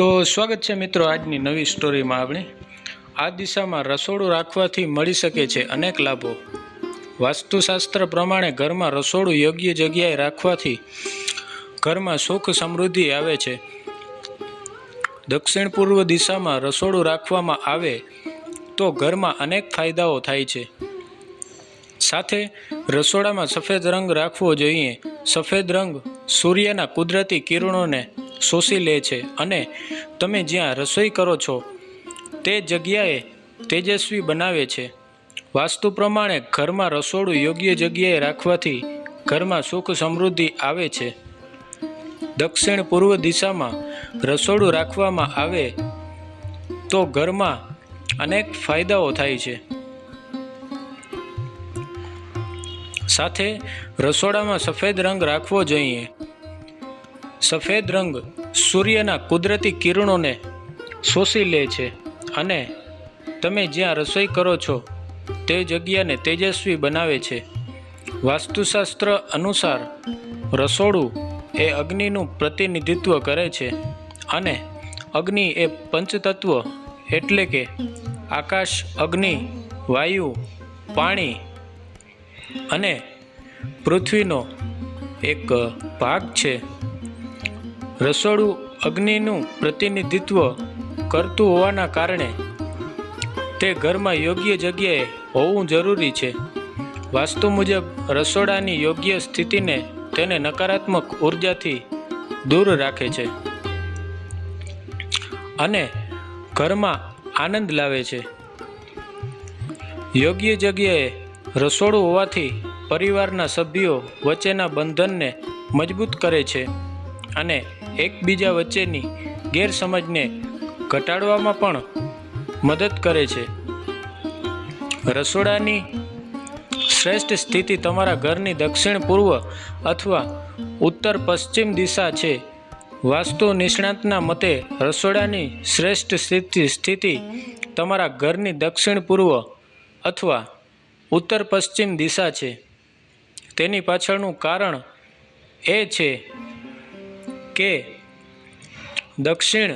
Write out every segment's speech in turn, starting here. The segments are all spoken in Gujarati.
તો સ્વાગત છે મિત્રો આજની નવી સ્ટોરીમાં આપણે આ દિશામાં રસોડું રાખવાથી મળી શકે છે અનેક લાભો। વાસ્તુશાસ્ત્ર પ્રમાણે ઘરમાં રસોડું યોગ્ય જગ્યાએ રાખવાથી ઘરમાં સુખ સમૃદ્ધિ આવે છે। દક્ષિણ પૂર્વ દિશામાં રસોડું રાખવામાં આવે તો ઘરમાં અનેક ફાયદાઓ થાય છે। સાથે રસોડામાં સફેદ રંગ રાખવો જોઈએ। સફેદ રંગ સૂર્યના કુદરતી કિરણોને શોષી લે છે અને તમે જ્યાં રસોઈ કરો છો તે જગ્યાએ તેજસ્વી બનાવે છે। વાસ્તુ પ્રમાણે ઘરમાં રસોડું યોગ્ય જગ્યાએ રાખવાથી ઘરમાં સુખ સમૃદ્ધિ આવે છે। દક્ષિણ પૂર્વ દિશામાં રસોડું રાખવામાં આવે તો ઘરમાં અનેક ફાયદાઓ થાય છે। સાથે રસોડામાં સફેદ રંગ રાખવો જોઈએ। સફેદ રંગ સૂર્યના કુદરતી કિરણોને શોષી લે છે અને તમે જ્યાં રસોઈ કરો છો તે જગ્યાને તેજસ્વી બનાવે છે। વાસ્તુશાસ્ત્ર અનુસાર રસોડું એ અગ્નિનું પ્રતિનિધિત્વ કરે છે અને અગ્નિ એ પંચતત્વ એટલે કે આકાશ, અગ્નિ, વાયુ, પાણી અને પૃથ્વીનો એક ભાગ છે। રસોડું અગ્નિનું પ્રતિનિધિત્વ કરતું હોવાના કારણે તે ઘરમાં યોગ્ય જગ્યાએ હોવું જરૂરી છે। વાસ્તુ મુજબ રસોડાની યોગ્ય સ્થિતિને તેને નકારાત્મક ઉર્જાથી દૂર રાખે છે અને ઘરમાં આનંદ લાવે છે। યોગ્ય જગ્યાએ રસોડું હોવાથી પરિવારના સભ્યો વચ્ચેના બંધનને મજબૂત કરે છે અને એકબીજા વચ્ચેની ગેરસમજને ઘટાડવામાં પણ મદદ કરે છે। રસોડાની શ્રેષ્ઠ સ્થિતિ તમારા ઘરની દક્ષિણ પૂર્વ અથવા ઉત્તર પશ્ચિમ દિશા છે। વાસ્તુ નિષ્ણાતના મતે રસોડાની શ્રેષ્ઠ સ્થિતિ તમારા ઘરની દક્ષિણ પૂર્વ અથવા ઉત્તર પશ્ચિમ દિશા છે। તેની પાછળનું કારણ એ છે કે દક્ષિણ,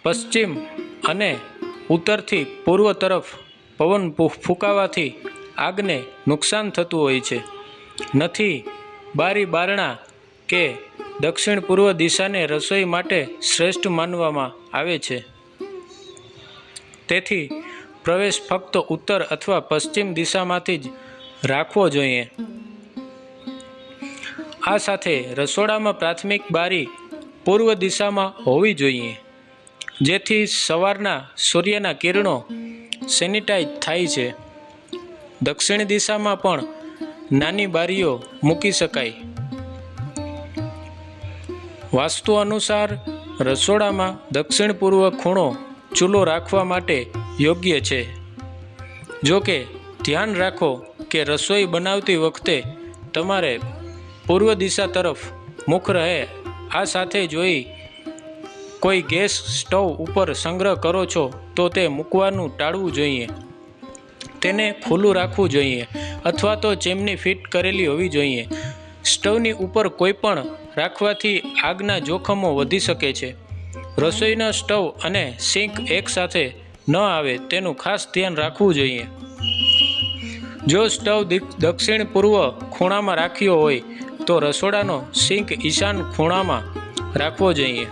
પશ્ચિમ અને ઉત્તરથી પૂર્વ તરફ પવન ફૂંકાવાથી આગને નુકસાન થતું હોય છે। નથી બારી બારણા કે દક્ષિણ પૂર્વ દિશાને રસોઈ માટે શ્રેષ્ઠ માનવામાં આવે છે। તેથી પ્રવેશ ફક્ત ઉત્તર અથવા પશ્ચિમ દિશામાંથી જ રાખવો જોઈએ। આ સાથે રસોડામાં પ્રાથમિક બારી પૂર્વ દિશામાં હોવી જોઈએ જેથી સવારના સૂર્યના કિરણો સેનિટાઈઝ થાય છે। દક્ષિણ દિશામાં પણ નાની બારીઓ મૂકી શકાય। વાસ્તુ અનુસાર રસોડામાં દક્ષિણ પૂર્વ ખૂણો ચૂલો રાખવા માટે યોગ્ય છે। જો કે ધ્યાન રાખો કે રસોઈ બનાવતી વખતે તમારે પૂર્વ દિશા તરફ મુખ રહે। આ સાથે જોઈ કોઈ ગેસ સ્ટવ ઉપર સંગ્રહ કરો છો તો તે મૂકવાનું ટાળવું જોઈએ। તેને ખુલ્લું રાખવું જોઈએ અથવા તો ચીમની ફિટ કરેલી હોવી જોઈએ। સ્ટવની ઉપર કોઈ પણ રાખવાથી આગના જોખમો વધી શકે છે। રસોઈનો સ્ટવ અને સિંક એકસાથે ન આવે તેનું ખાસ ધ્યાન રાખવું જોઈએ। જો સ્ટવ દક્ષિણ પૂર્વ ખૂણામાં રાખ્યો હોય તો રસોડાનો સિંક ઈશાન ખૂણામાં રાખવો જોઈએ।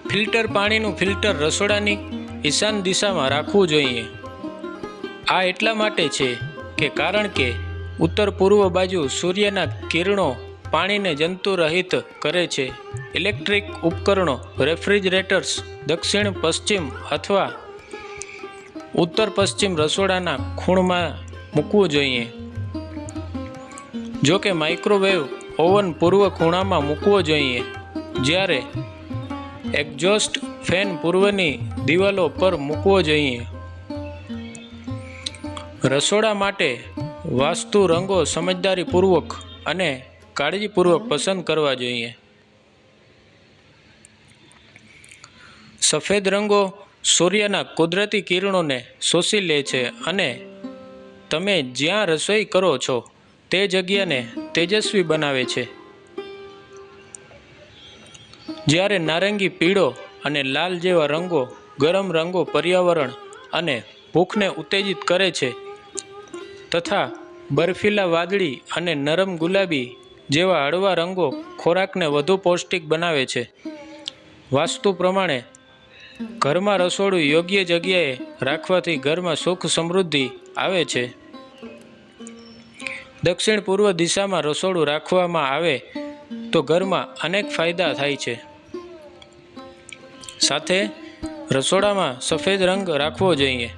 ફિલ્ટર પાણીનું ફિલ્ટર રસોડાની ઈશાન દિશામાં રાખવું જોઈએ। આ એટલા માટે છે કે કારણ કે ઉત્તર પૂર્વ બાજુ સૂર્યના કિરણો પાણીને જંતુરહિત કરે છે। ઇલેક્ટ્રિક ઉપકરણો, રેફ્રિજરેટર્સ દક્ષિણ પશ્ચિમ અથવા ઉત્તર પશ્ચિમ રસોડાના ખૂણમાં મૂકવું જોઈએ। જો કે માઇક્રોવેવ ઓવન પૂર્વ ખૂણામાં મૂકવો જોઈએ જ્યારે એક્ઝોસ્ટ ફેન પૂર્વની દિવાલો પર મૂકવો જોઈએ। રસોડા માટે વાસ્તુ રંગો સમજદારીપૂર્વક અને કાળજીપૂર્વક પસંદ કરવા જોઈએ। સફેદ રંગો સૂર્યના કુદરતી કિરણોને શોષી લે છે અને તમે જ્યાં રસોઈ કરો છો તે જગ્યાને તેજસ્વી બનાવે છે। જ્યારે નારંગી, પીળો અને લાલ જેવા રંગો ગરમ રંગો પર્યાવરણ અને ભૂખને ઉત્તેજિત કરે છે તથા બર્ફીલા વાદળી અને નરમ ગુલાબી જેવા હળવા રંગો ખોરાકને વધુ પૌષ્ટિક બનાવે છે. વાસ્તુ પ્રમાણે ઘરમાં રસોડું યોગ્ય જગ્યાએ રાખવાથી ઘરમાં સુખ સમૃદ્ધિ આવે છે. દક્ષિણ પૂર્વ દિશામાં રસોડું રાખવામાં આવે તો ઘરમાં અનેક ફાયદા થાય છે. સાથે રસોડામાં સફેદ રંગ રાખવો જોઈએ.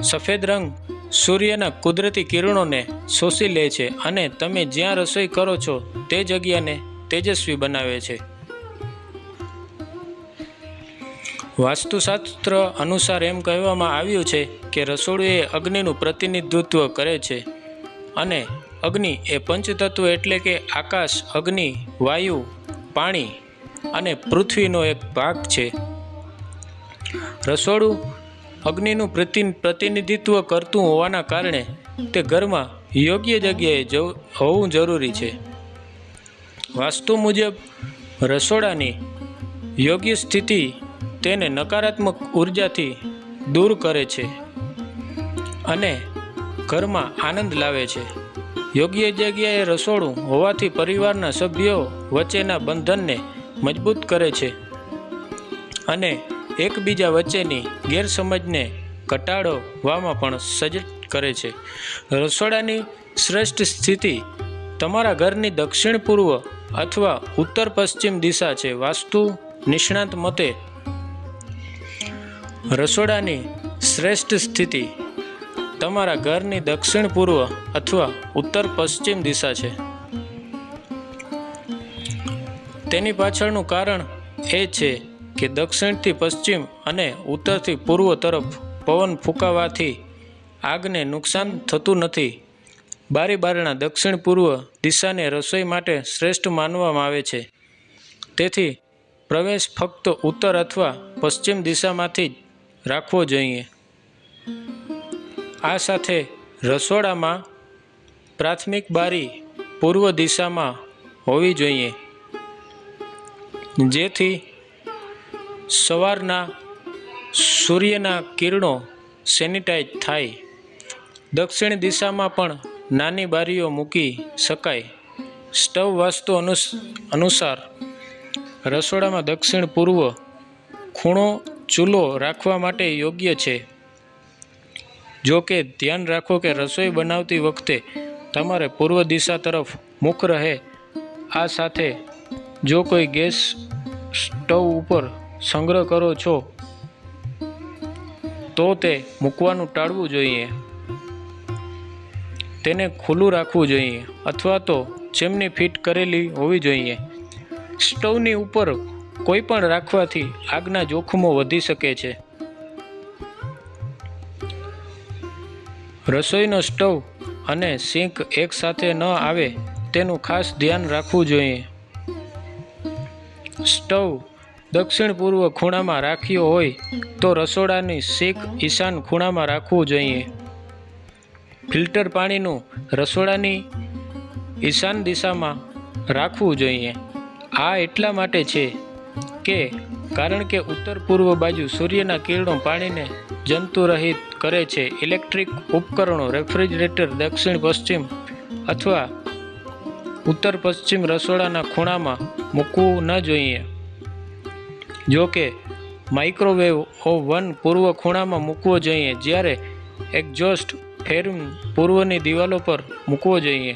સફેદ રંગ સૂર્યના કુદરતી કિરણોને શોષી લે છે અને તમે જ્યાં રસોઈ કરો છો તે જગ્યાને તેજસ્વી બનાવે છે. વાસ્તુશાસ્ત્ર અનુસાર એમ કહેવામાં આવ્યું છે કે રસોડું એ અગ્નિનું પ્રતિનિધિત્વ કરે છે અને અગ્નિ એ પંચતત્વ એટલે કે આકાશ, અગ્નિ, વાયુ, પાણી અને પૃથ્વીનો એક ભાગ છે. રસોડું અગ્નિનું પ્રતિનિધિત્વ કરતું હોવાના કારણે તે ઘરમાં યોગ્ય જગ્યાએ હોવું જરૂરી છે. વાસ્તુ મુજબ રસોડાની યોગ્ય સ્થિતિ તેને નકારાત્મક ઉર્જાથી દૂર કરે છે અને ઘરમાં આનંદ લાવે છે. યોગ્ય જગ્યાએ રસોડું હોવાથી પરિવારના સભ્યો વચ્ચેના બંધનને મજબૂત કરે છે અને એકબીજા વચ્ચેની ગેરસમજને ઘટાડવામાં પણ સજ્જ કરે છે. રસોડાની શ્રેષ્ઠ સ્થિતિ તમારા ઘરની દક્ષિણ પૂર્વ અથવા ઉત્તર પશ્ચિમ દિશા છે. વાસ્તુ નિષ્ણાત મતે રસોડાની શ્રેષ્ઠ સ્થિતિ તમારા ઘરની દક્ષિણ પૂર્વ અથવા ઉત્તર પશ્ચિમ દિશા છે. તેની પાછળનું કારણ એ છે કે દક્ષિણથી પશ્ચિમ અને ઉત્તરથી પૂર્વ તરફ પવન ફૂંકાવાથી આગને નુકસાન થતું નથી. બારી બારણા દક્ષિણ પૂર્વ દિશાને રસોઈ માટે શ્રેષ્ઠ માનવામાં આવે છે. તેથી પ્રવેશ ફક્ત ઉત્તર અથવા પશ્ચિમ દિશામાંથી જ રાખવો જોઈએ. આ સાથે રસોડામાં પ્રાથમિક બારી પૂર્વ દિશામાં હોવી જોઈએ જેથી સવારના સૂર્યના કિરણો સેનિટાઈઝ થાય. દક્ષિણ દિશામાં પણ નાની બારીઓ મૂકી શકાય. સ્ટવ વાસ્તુ અનુસાર રસોડામાં દક્ષિણ પૂર્વ ખૂણો ચૂલો રાખવા માટે યોગ્ય છે. જો કે ધ્યાન રાખો કે રસોઈ બનાવતી વખતે તમારે પૂર્વ દિશા તરફ મુખ રહે. આ સાથે જો કોઈ ગેસ સ્ટવ ઉપર સંગ્રહ કરો છો તો તે મૂકવાનું ટાળવું જોઈએ. તેને ખુલ્લું રાખવું જોઈએ અથવા તો ચીમની ફિટ કરેલી હોવી જોઈએ. સ્ટવની ઉપર કોઈ પણ રાખવાથી આગના જોખમો વધી શકે છે. રસોઈનો સ્ટવ અને સિંક એકસાથે ન આવે તેનું ખાસ ધ્યાન રાખવું જોઈએ. સ્ટવ દક્ષિણ પૂર્વ ખૂણામાં રાખ્યો હોય તો રસોડાની સિંક ઈશાન ખૂણામાં રાખવું જોઈએ. ફિલ્ટર પાણીનું રસોડાની ઈશાન દિશામાં રાખવું જોઈએ. આ એટલા માટે છે કે કારણ કે ઉત્તર પૂર્વ બાજુ સૂર્યના કિરણો પાણીને જંતુરહિત કરે છે. ઇલેક્ટ્રિક ઉપકરણો, રેફ્રિજરેટર દક્ષિણ પશ્ચિમ અથવા ઉત્તર પશ્ચિમ રસોડાના ખૂણામાં મૂકવું ન જોઈએ. જો કે માઇક્રોવેવ ઓવન પૂર્વ ખૂણામાં મૂકવો જોઈએ જ્યારે એક્ઝોસ્ટ ફેન પૂર્વની દિવાલો પર મૂકવો જોઈએ.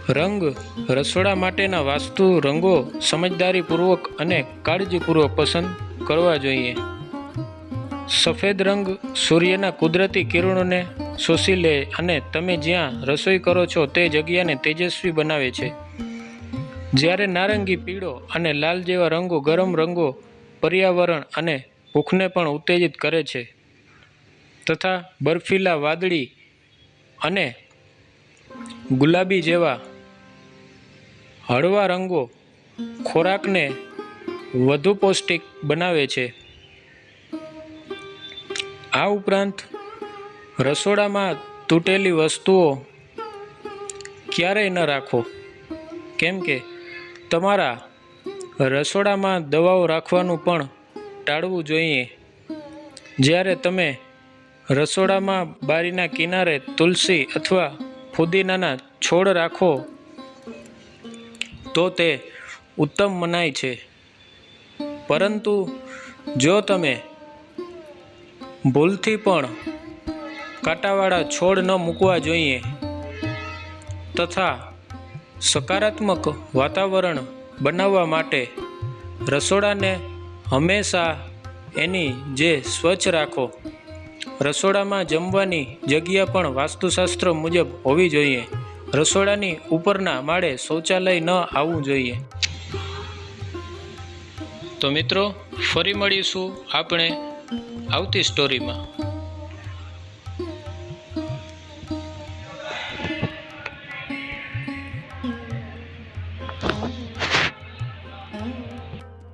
રંગ રસોડા માટેના વાસ્તુ રંગો સમજદારીપૂર્વક અને કાળજીપૂર્વક પસંદ કરવા જોઈએ. સફેદ રંગ સૂર્યના કુદરતી કિરણોને શોષી લે અને તમે જ્યાં રસોઈ કરો છો તે જગ્યાને તેજસ્વી બનાવે છે. જ્યારે નારંગી, પીળો અને લાલ જેવા રંગો ગરમ રંગો પર્યાવરણ અને ભૂખને પણ ઉત્તેજિત કરે છે તથા બર્ફીલા વાદળી અને ગુલાબી જેવા હળવા રંગો ખોરાકને વધુ પૌષ્ટિક બનાવે છે. આ ઉપરાંત રસોડામાં તૂટેલી વસ્તુઓ ક્યારેય ન રાખો, કેમ કે તમારા રસોડામાં દવાઓ રાખવાનું પણ ટાળવું જોઈએ. જ્યારે તમે રસોડામાં બારીના કિનારે તુલસી અથવા ફુદીનાના છોડ રાખો તો તે ઉત્તમ મનાય છે. પરંતુ જો તમે ભૂલથી પણ કાંટાવાળા છોડ ન મૂકવા જોઈએ તથા સકારાત્મક વાતાવરણ બનાવવા માટે રસોડાને હંમેશા એની જે સ્વચ્છ રાખો. રસોડામાં જમવાની જગ્યા પણ વાસ્તુશાસ્ત્ર મુજબ હોવી જોઈએ. રસોડાની ઉપરના માળે શૌચાલય ન આવવું જોઈએ. તો મિત્રો, ફરી મળીશું આપણે આવતી સ્ટોરીમાં.